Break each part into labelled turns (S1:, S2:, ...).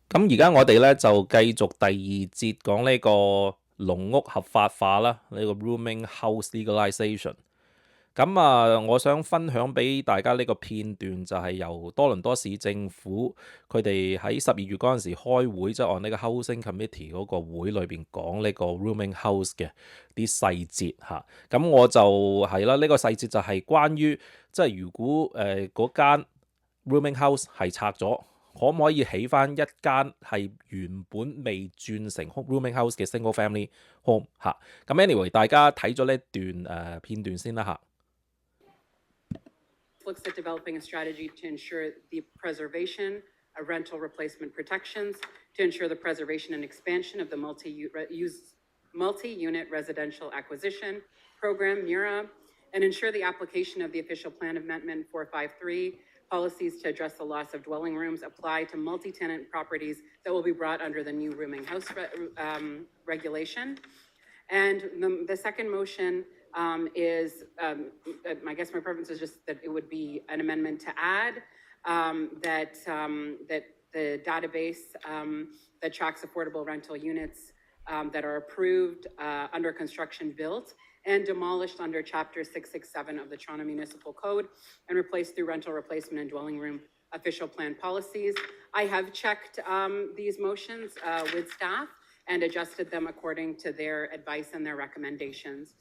S1: 咁而家我哋咧就繼續第二節講呢個農屋合法化啦，呢個 rooming house legalization。咁我想分享俾大家呢個片段，就係由多倫多市政府佢哋喺12月嗰陣時開會，即係按呢個 housing committee 嗰個會裏邊講呢個 rooming house 嘅啲細節嚇。咁我就係啦，呢個細節就係關於即係如果嗰間 rooming house 係拆咗，可唔可以起翻一間係原本未轉成 rooming house 嘅 single family home 嚇？咁 anyway， 大家睇咗呢段片段先啦嚇。
S2: Looks at developing a strategy to ensure the preservation of rental replacement protections, to ensure the preservation and expansion of the multi-unit residential acquisition program, MURA, and ensure the application of the official plan amendment 453 policies to address the loss of dwelling rooms apply to multi-tenant properties that will be brought under the new rooming house regulation. And the second motion is, I guess my preference is just that it would be an amendment to add that the database that tracks affordable rental units that are approved, under construction, built, and demolished under Chapter 667 of the Toronto Municipal Code and replaced through rental replacement and dwelling room official plan policies. I have checked these motions with staff and adjusted them according to their advice and their recommendations.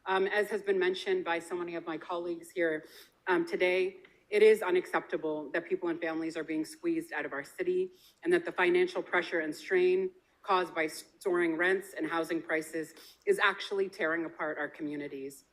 S2: As has been mentioned by so many of my colleagues here today, it is unacceptable that people and families are being squeezed out of our city and that the financial pressure and strain caused by soaring rents and housing prices is actually tearing apart our communities.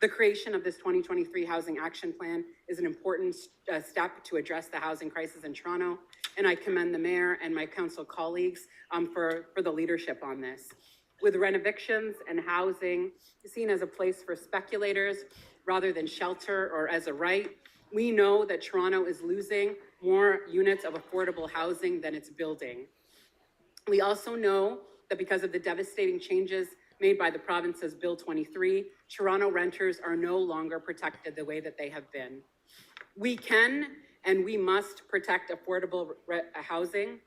S2: The creation of this 2023 Housing Action Plan is an important step to address the housing crisis in Toronto, and I commend the Mayor and my council colleagues for the leadership on this. With rent evictions and housing seen as a place for speculators rather than shelter or as a right, we know that Toronto is losing more units of affordable housing than it's building. We also know that because of the devastating changes made by the province's Bill 23, Toronto renters are no longer protected the way that they have been. We can and we must protect affordable housing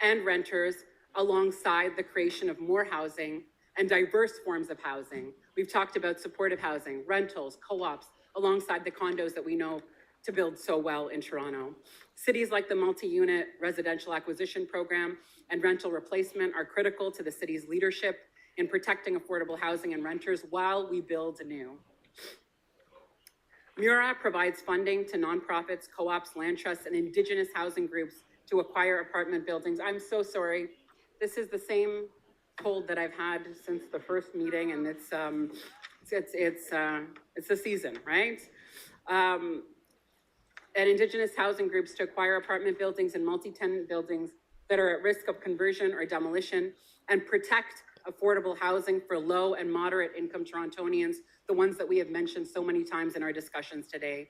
S2: and renters alongside the creation of more housing and diverse forms of housing. We've talked about supportive housing, rentals, co-ops, alongside the condos that we know to build so well in Toronto. Cities like the multi-unit residential acquisition program and rental replacement are critical to the city's leadership in protecting affordable housing and renters while we build anew. MURA provides funding to nonprofits, co-ops, land trusts, and Indigenous housing groups to acquire apartment buildings. I'm so sorry. This is the same cold that I've had since the first meeting, and it's the season, right? And Indigenous housing groups to acquire apartment buildings and multi-tenant buildings that are at risk of conversion or demolition, and protect affordable housing for low and moderate income Torontonians, the ones that we have mentioned so many times in our discussions today.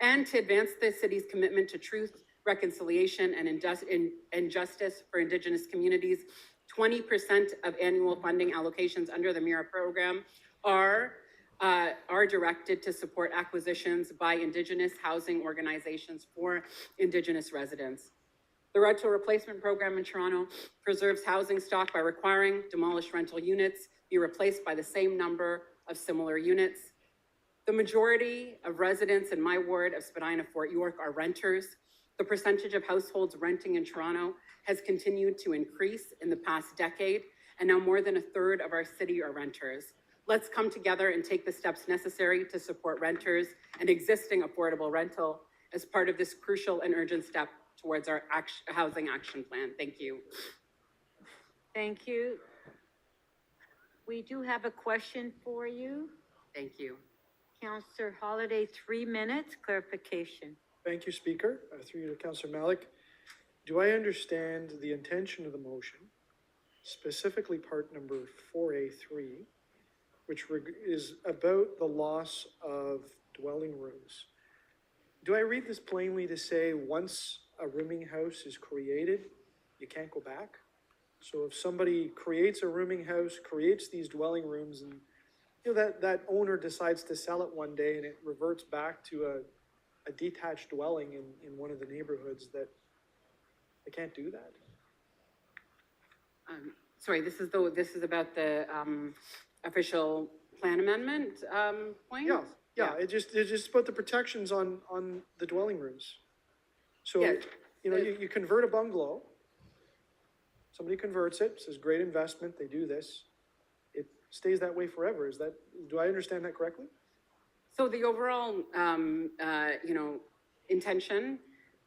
S2: And to advance the city's commitment to truth, reconciliation, and justice for Indigenous communities, 20% of annual funding allocations under the MURA program are directed to support acquisitions by Indigenous housing organizations for Indigenous residents. The rental replacement program in Toronto preserves housing stock by requiring demolished rental units be replaced by the same number of similar units. The majority of residents in my ward of Spadina-Fort York are renters. The percentage of households renting in Toronto has continued to increase in the past decade, and now more than a third of our city are renters. Let's come together and take the steps necessary to support renters and existing affordable rental as part of this crucial and urgent step towards our housing action plan. Thank you.
S3: Thank you. We do have a question for you.
S2: Thank you.
S3: Councillor Holiday, 3 minutes, clarification.
S4: Thank you, Speaker. Through you to Councillor Malik. Do I understand the intention of the motion, specifically part number 4A3, which is about the loss of dwelling rooms? Do I read this plainly to say once a rooming house is created, you can't go back? So if somebody creates a rooming house, creates these dwelling rooms, and that owner decides to sell it one day and it reverts back to a detached dwelling in one of the neighborhoods, that they can't do that?
S2: Sorry, this is about the, official plan amendment, point?
S4: Yeah, it's just about the protections on the dwelling rooms. So,
S2: Yeah.
S4: you convert a bungalow, somebody converts it, says great investment, they do this. It stays that way forever. Do I understand that correctly?
S2: So the overall, intention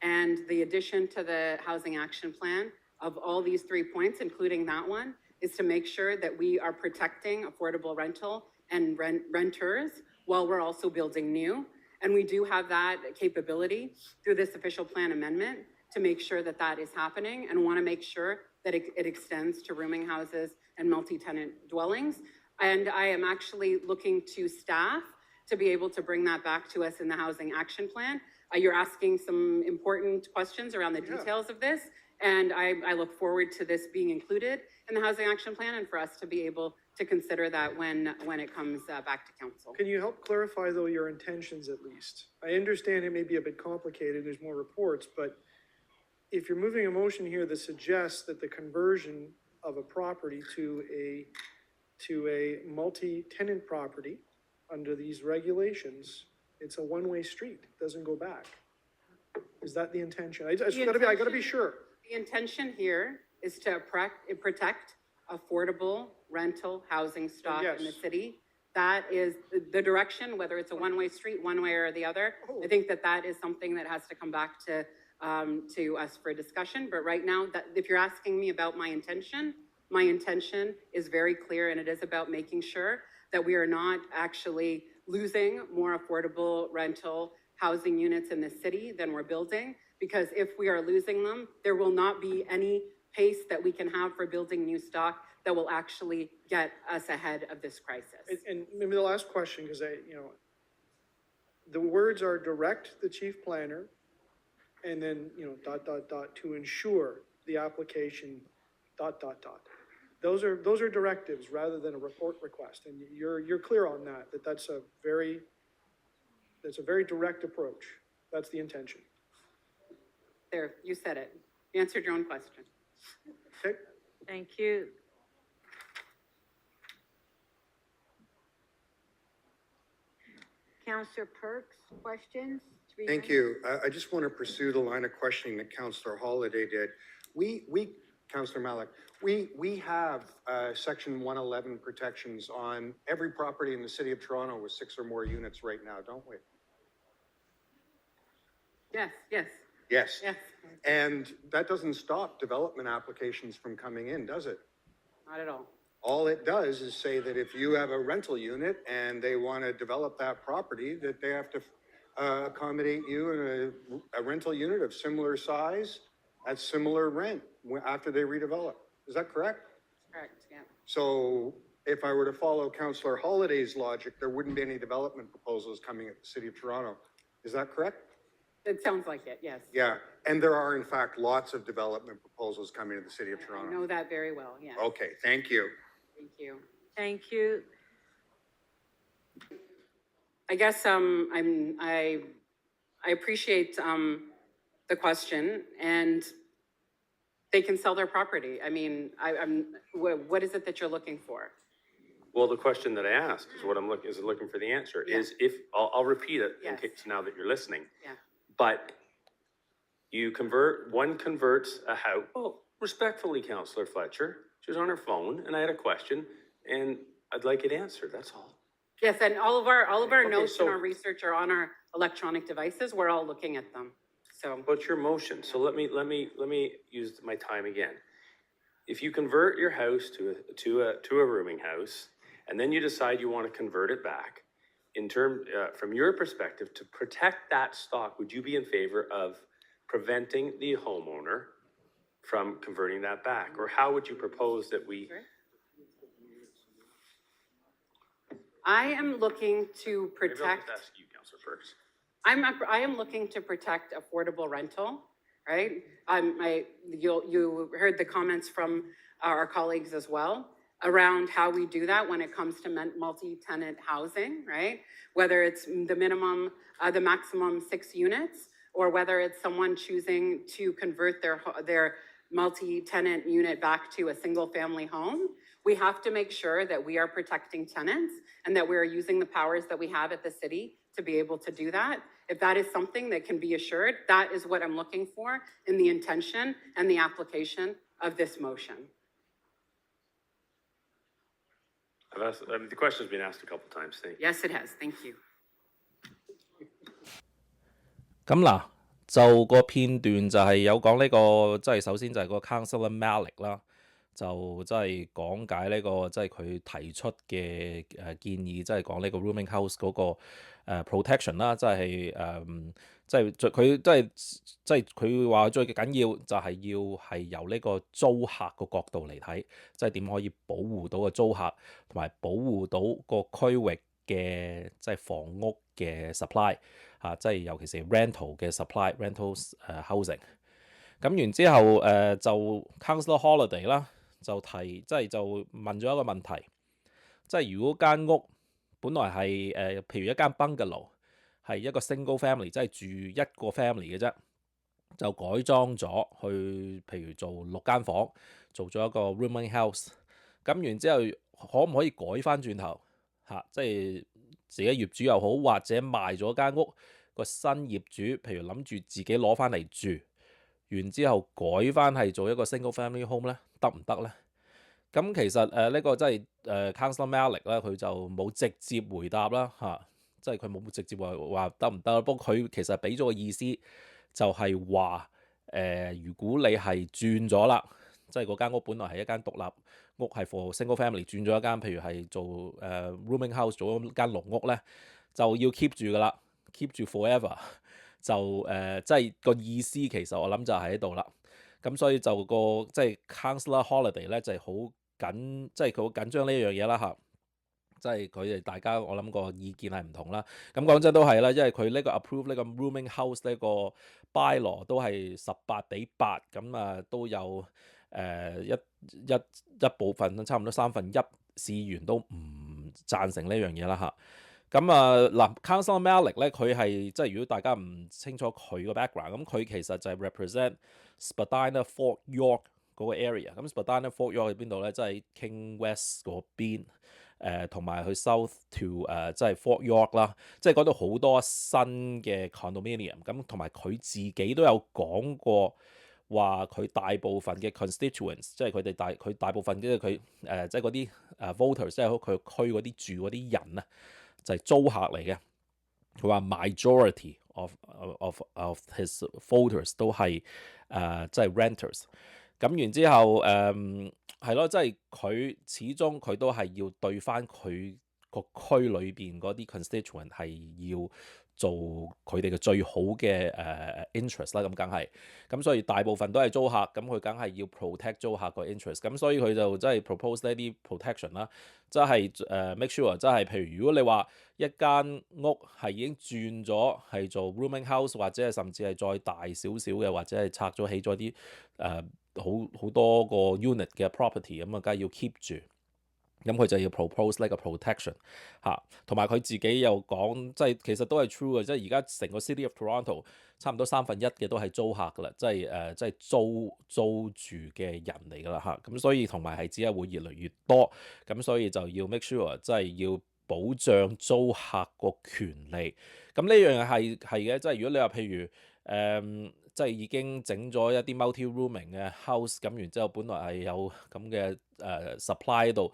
S2: and the addition to the housing action plan of all these 3 points, including that one, is to make sure that we are protecting affordable rental and renters while we're also building new. And we do have that capability through this official plan amendment to make sure that that is happening, and want to make sure that it extends to rooming houses and multi-tenant dwellings. And I am actually looking to staff to be able to bring that back to us in the housing action plan. You're asking some important questions around the details of this, and I look forward to this being included in the housing action plan, and for us to be able to consider that when it comes back to council.
S4: Can you help clarify, though, your intentions at least? I understand it may be a bit complicated, there's more reports, but if you're moving a motion here that suggests that the conversion of a property to a multi-tenant property under these regulations, it's a one-way street, it doesn't go back. Is that the intention? I gotta be sure.
S2: The intention here is to protect affordable rental housing stock in the city. That is the direction, whether it's a one-way street, one way or the other. I think that is something that has to come back to us for discussion. But right now, if you're asking me about my intention is very clear, and it is about making sure that we are not actually losing more affordable rental housing units in the city than we're building. Because if we are losing them, there will not be any pace that we can have for building new stock that will actually get us ahead of this crisis.
S4: And maybe the last question, because the words are direct the chief planner, and then, to ensure the application, ... Those are directives rather than a report request, and you're clear on that's a very direct approach. That's the intention.
S2: There, you said it. You answered your own question.
S4: Okay.
S3: Thank you. Councillor Perks, questions?
S5: Thank you. I just want to pursue the line of questioning that Councillor Holiday did. Councillor Malik, we have Section 111 protections on every property in the City of Toronto with 6 or more units right now, don't we?
S2: Yes.
S5: Yes.
S2: Yes.
S5: And that doesn't stop development applications from coming in, does it?
S2: Not at all.
S5: All it does is say that if you have a rental unit and they want to develop that property, that they have to accommodate you in a rental unit of similar size at similar rent after they redevelop. Is that correct?
S2: Correct, yeah.
S5: So if I were to follow Councillor Holiday's logic, there wouldn't be any development proposals coming at the City of Toronto. Is that correct?
S2: It sounds like it, yes.
S5: Yeah, and there are in fact lots of development proposals coming to the City of
S2: I
S5: Toronto.
S2: know that very well, yes.
S5: Okay, thank you.
S2: Thank you.
S3: Thank you.
S2: I guess I appreciate the question, and they can sell their property. I mean, what is it that you're looking for?
S6: Well, the question that I asked is what I'm looking for the answer.
S2: Yeah.
S6: Is if I'll repeat it in
S2: Yes.
S6: case now that you're listening.
S2: Yeah.
S6: But one converts a house. Well, respectfully, Councillor Fletcher, she was on her phone and I had a question and I'd like it answered. That's all.
S2: Yes, and all of our
S6: Okay,
S2: notes
S6: so-
S2: and our research are on our electronic devices. We're all looking at them. So,
S6: What's your motion? So let me use my time again. If you convert your house to a rooming house, and then you decide you want to convert it back, from your perspective, to protect that stock, would you be in favor of preventing the homeowner from converting that back? Or how would you propose that we?
S2: Sure. I am looking to
S6: Maybe I'll
S2: protect.
S6: just ask you, Councillor Perks.
S2: I am looking to protect affordable rental, right? You heard the comments from our colleagues as well around how we do that when it comes to multi-tenant housing, right? Whether it's the maximum 6 units, or whether it's someone choosing to convert their multi-tenant unit back to a single-family home, we have to make sure that we are protecting tenants and that we are using the powers that we have at the city to be able to do that. If that is something that can be assured, that is what I'm looking for in the intention and the application of this motion.
S6: The question's been asked a couple times. Thank you.
S2: Yes, it has. Thank you.
S1: 咁嗱，就個片段就係有講呢個，即係首先就係個 Councillor Malik 啦，就即係講解呢個即係佢提出嘅建議，即係講呢個 rooming house 嗰個protection 啦，即係即係佢即係佢話最緊要就係要係由呢個租客個角度嚟睇，即係點可以保護到個租客，同埋保護到個區域嘅即係房屋嘅 supply 即係尤其是 rental 嘅 supply，rental housing。咁然之後就 Councillor Holiday 啦，就提即係就問咗一個問題，即係如果間屋本來係譬如一間 bungalow 係一個 single family， 即係住一個 family 嘅啫，就改裝咗去譬如做6間房，做咗一個 rooming house。咁然之後可唔可以改翻轉頭即係自己業主又好，或者賣咗間屋個新業主，譬如諗住自己攞翻嚟住，然之後改翻係做一個 single family home 咧，得唔得咧？咁其實呢個即係Councillor Malik 咧，佢就冇直接回答啦即係佢冇直接話得唔得。不過佢其實俾咗個意思，就係話如果你係轉咗啦，即係嗰間屋本來係一間獨立屋，係 for single family， 轉咗一間譬如係做rooming house， 做一間籠屋咧，就要 keep 住噶啦。keep 住 forever 就即係個意思其實我諗就係喺度啦。咁所以就個即係 Councillor Holiday 咧就係好緊，即係佢好緊張呢一樣嘢啦即係佢哋大家我諗個意見係唔同啦。咁講真都係啦，因為佢呢個 approve 呢個 rooming house 呢個 bylaw 都係18-8，咁都有一部分差唔多1/3市議員都唔贊成呢樣嘢啦咁嗱 Councillor Malik 咧，佢係即係如果大家唔清楚佢個 background， 咁佢其實就係 represent Spadina Fort York 嗰個 area。咁 Spadina Fort York 喺邊度咧？即係 King West 嗰邊，同埋去 South to 即係 Fort York 啦，即係嗰度好多新嘅 condominium。咁同埋佢自己都有講過話，佢大部分嘅 constituents， 即係佢大部分嘅佢即係嗰啲voters， 即係佢區嗰啲住嗰啲人啊。就係租客嚟嘅，佢話 majority of his voters 都係即係 renters。咁然之後係咯，即係佢始終佢都係要對翻佢個區裏邊嗰啲 constituent 係要做佢哋嘅最好嘅interest 啦，咁梗係。咁所以大部分都係租客，咁佢梗係要 protect 租客個 interest。咁所以佢就真係 propose 呢啲 protection 啦，即係make sure，即係譬如如果你話一間屋係已經轉咗係做 rooming house， 或者係甚至係再大少少嘅，或者係拆咗起咗啲好多個 unit 嘅 property， 咁梗係要 keep 住。咁佢就要 propose 呢個 protection 同埋佢自己又講，即係其實都係 true 嘅，即係而家成個 City of Toronto 差唔多1/3嘅都係租客噶啦，即係租住嘅人嚟噶啦咁所以同埋係只係會越嚟越多，咁所以就要 make sure 即係要保障租客個權利。咁呢樣嘢係嘅，即係如果你話譬如即係已經整咗一啲 multi-rooming 嘅 house， 咁然之後本來係有咁嘅supply 喺度。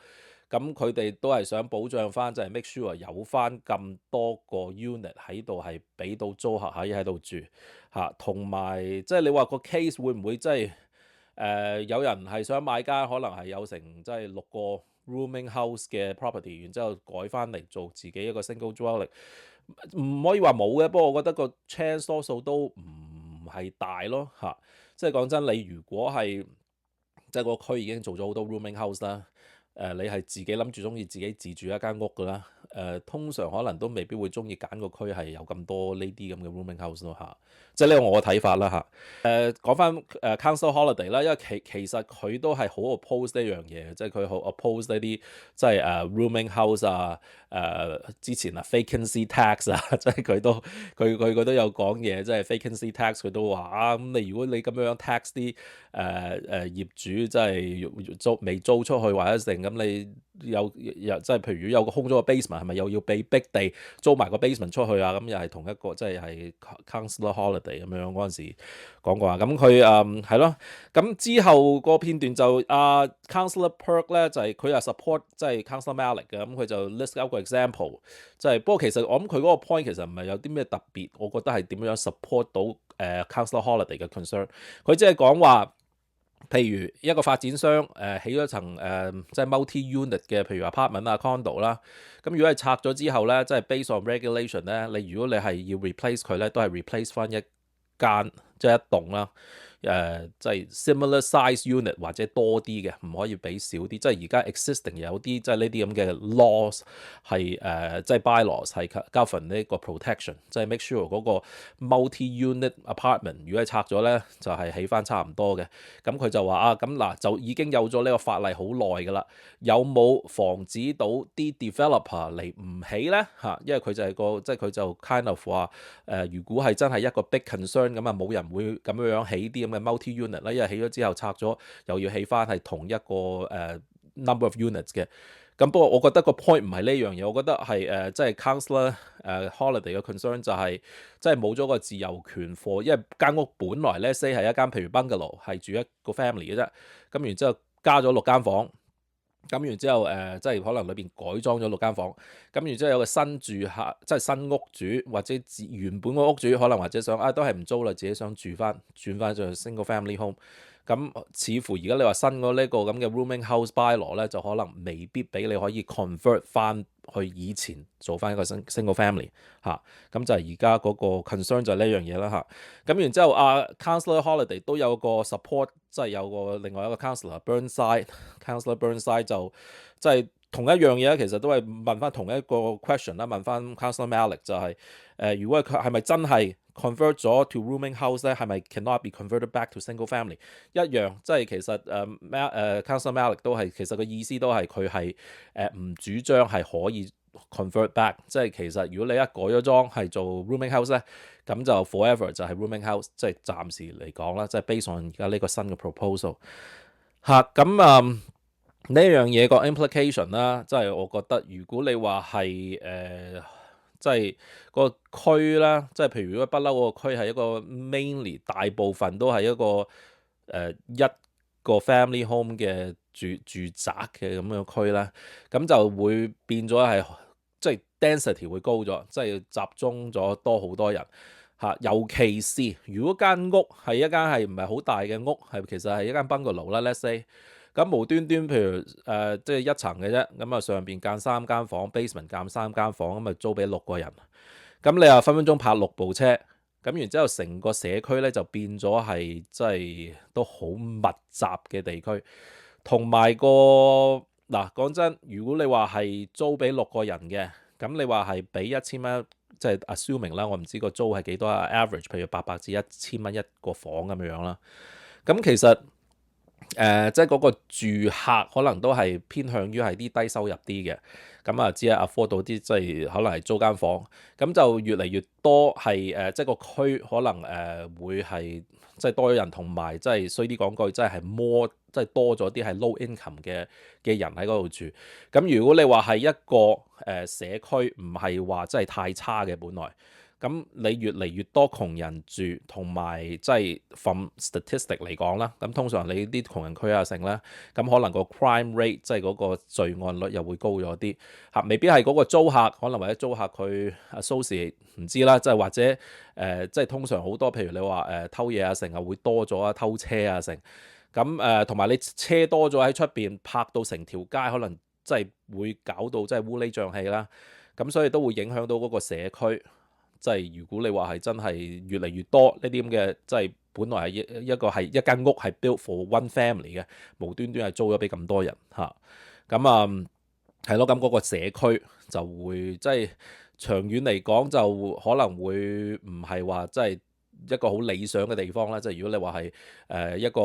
S1: 咁佢哋都係想保障翻，就係 make sure 有翻咁多個 unit 喺度係俾到租客可以喺度住同埋即係你話個 case 會唔會即係有人係想買間可能係有成即係6個 rooming house 嘅 property， 然之後改翻嚟做自己一個 single dwelling， 唔可以話冇嘅，不過我覺得個 chance 多數都唔係大咯即係講真，你如果係即係個區已經做咗好多 rooming house 啦。你係自己諗住中意自己自住一間屋噶啦，通常可能都未必會中意揀個區係有咁多呢啲咁嘅 rooming house 咯嚇，即係呢個我嘅睇法啦嚇。講翻council holiday 啦，因為其實佢都係好 oppose 呢樣嘢，即係佢好 oppose 呢啲即係rooming house 啊，之前vacancy tax 啊，即係佢都有講嘢，即係 vacancy tax 佢都話咁你如果你咁樣 tax 啲業主即係未租出去或者成咁你有即係譬如有個空咗個 basement 係咪又要被逼地租埋個 basement 出去啊？咁又係同一個即係 council holiday 咁樣嗰陣時講過啊。咁佢係咯，咁之後個片段就Councillor Perk 咧就係佢又 support 即係 Councillor Malik 嘅，咁佢就 list out 個 example， 即係不過其實我諗佢嗰個 point 其實唔係有啲咩特別，我覺得係點樣 support 到Councillor Holiday 嘅 concern。佢即係講話，譬如一個發展商起咗層即係 multi-unit 嘅，譬如 apartment 啊 condo 啦，咁如果係拆咗之後咧，即係 based on regulation 咧，如果你係要 replace 佢咧，都係 replace 翻一間即係一棟啦。即係 similar size unit 或者多啲嘅，唔可以俾少啲。即係而家 existing 有啲即係呢啲咁嘅 laws 係即係 bylaws 係 govern 呢個 protection， 即係 make sure 嗰個 multi-unit apartment 如果係拆咗咧，就係起翻差唔多嘅。咁佢就話咁嗱就已經有咗呢個法例好耐㗎啦，有冇防止到啲 developer 嚟唔起咧嚇？因為佢就係即係佢就 kind of 話如果係真係一個 big concern 咁啊，冇人會咁樣起啲嘅 multi-unit 啦，因為起咗之後拆咗又要起翻係同一個number of units 嘅。咁不過我覺得個 point 唔係呢樣嘢，我覺得係即係 councillor holiday 嘅 concern 就係即係冇咗個自由權貨，因為間屋本來咧 say 係一間譬如 bungalow 係住一個 family 嘅啫，咁然之後加咗6間房。咁然之後即係可能裏邊改裝咗6間房，咁然之後有個新住客，即係新屋主或者原本個屋主可能或者想都係唔租啦，自己想轉翻就 single family home。咁似乎而家你話新嗰呢個咁嘅 rooming house bylaw 咧，就可能未必俾你可以 convert 翻去以前做翻一個 single family 嚇。咁就係而家嗰個 concern 就係呢樣嘢啦嚇。咁然之後Councillor Holiday 都有個 support， 即係有個另外一個 Councillor Burnside 就即係同一樣嘢，其實都係問翻同一個 question 啦，問翻 Councillor Malik 就係如果佢係咪真係 convert 咗 to rooming house 咧，係咪 cannot be converted back to single family 一樣，即係其實Councillor Malik 都係其實個意思都係佢係唔主張係可以 convert back， 即係其實如果你一改咗裝係做 rooming house 咧，咁就 forever 就係 rooming house， 即係暫時嚟講啦，即係 based on 而家呢個新嘅 proposal 嚇。咁呢樣嘢個 implication 啦，即係我覺得如果你話係即係個區啦，即係譬如如果不嬲個區係一個 mainly 大部分都係一個一個 family home 嘅住宅嘅咁樣區啦，咁就會變咗係即係 density 會高咗，即係集中咗多好多人嚇。尤其是如果間屋係一間係唔係好大嘅屋，係其實係一間 bungalow 啦 ，let's say。咁無端端譬如即係一層嘅啫，咁上邊間3間房 ，basement 間3間房，咁租俾6個人。咁你又分分鐘泊6部車，咁然之後成個社區咧就變咗係即係都好密集嘅地區，同埋講真，如果你話係租俾6個人嘅，咁你話係俾1000蚊，即係 assuming 啦，我唔知個租係幾多 average， 譬如800至1000蚊一個房咁樣啦。咁其實即係嗰個住客可能都係偏向於係啲低收入啲嘅，咁只係 afford 到啲即係可能係租間房，咁就越嚟越多係即係個區可能會係即係多咗人，同埋即係衰啲講句，即係 more 即係多咗啲係 low income 嘅人喺嗰度住。咁如果你話係一個社區唔係話真係太差嘅本來。咁你越嚟越多窮人住，同埋即係 from statistic 嚟講啦，咁通常你啲窮人區啊成啦，咁可能個 crime rate 即係嗰個罪案率又會高咗啲嚇，未必係嗰個租客，可能或者租客佢 associate 唔知啦，即係或者即係通常好多譬如你話偷嘢啊成啊會多咗啊，偷車啊成，咁同埋你車多咗喺出邊泊到成條街，可能即係會搞到即係烏哩瘴氣啦，咁所以都會影響到嗰個社區。即係如果你話係真係越嚟越多呢啲咁嘅，即係本來係一間屋係 built for one family 嘅，無端端係租咗俾咁多人嚇。咁係咯，咁嗰個社區就會即係長遠嚟講就可能會唔係話即係一個好理想嘅地方啦。即係如果你話係一個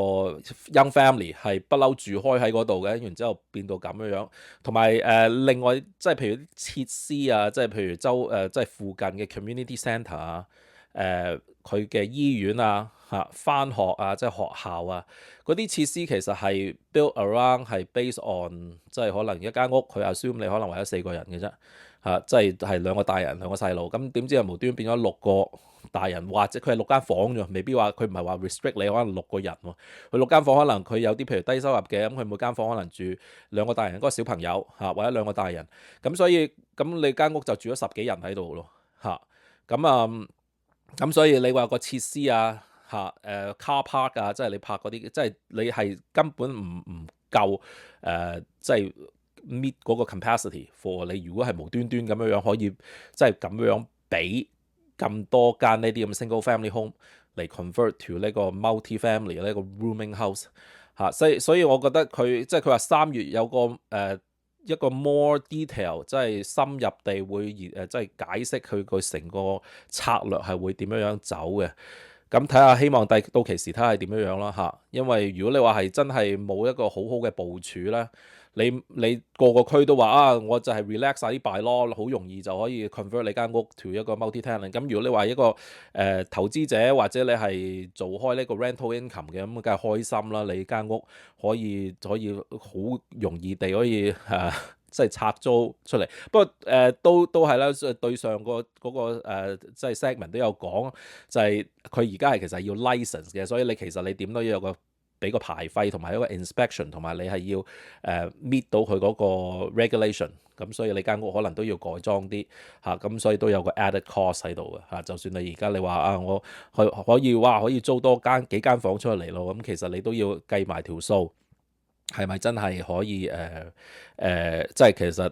S1: young family 係不嬲住開喺嗰度嘅，然之後變到咁樣，同埋另外即係譬如啲設施啊，即係譬如即係附近嘅 community centre 啊，佢嘅醫院啊。返學啊，即係學校啊，嗰啲設施其實係 build around 係 based on 即係可能一間屋佢 assume 你可能為咗4個人嘅啫，即係2個大人2個細路，咁點知又無端變咗6個大人，或者佢係6間房啫，未必話佢唔係話 restrict 你可能6個人喎，佢6間房可能佢有啲譬如低收入嘅，咁佢每間房可能住2個大人嗰個小朋友或者2個大人，咁所以咁你間屋就住咗10幾人喺度咯，咁所以你話個設施啊。car park 啊，即係你拍嗰啲，即係你係根本唔夠即係 meet 嗰個 capacity for 你。如果係無端端咁樣可以，即係咁樣俾咁多間呢啲咁 single family home 嚟 convert to 呢個 multi family 呢個 rooming house 所以我覺得佢即係佢話3月有個一個 more detail 即係深入地會即係解釋佢個成個策略係會點樣走嘅。咁睇下，希望到期時睇下係點樣啦因為如果你話係真係冇一個好好嘅部署咧，你個個區都話我就係 relax 晒啲 bylaw，好容易就可以 convert 你間屋 to 一個 multi-tenant。咁如果你話一個投資者或者你係做開呢個 rental income 嘅，咁梗係開心啦，你間屋可以好容易地可以即係拆租出嚟，不過都係啦。對上嗰個即係 segment 都有講，就係佢而家係其實要 license 嘅，所以其實你點都要有俾個牌費同埋一個 inspection， 同埋你係要meet 到佢嗰個 regulation。咁所以你間屋可能都要改裝啲咁所以都有個 added cost 喺度嘅就算你而家你話我可以租多幾間房出嚟咯，咁其實你都要計埋條數。係咪真係可以即係其實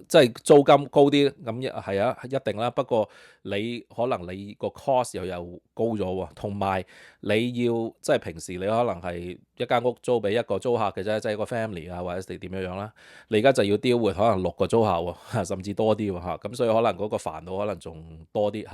S1: 即係租金高啲咁係一定啦。不過你可能你個 cost 又高咗喎，同埋你要即係平時你可能係一間屋租俾一個租客嘅啫，即係一個 family 或者點樣啦。你而家就要 deal with可能6個租客喎，甚至多啲喎咁所以可能嗰個煩惱可能仲多啲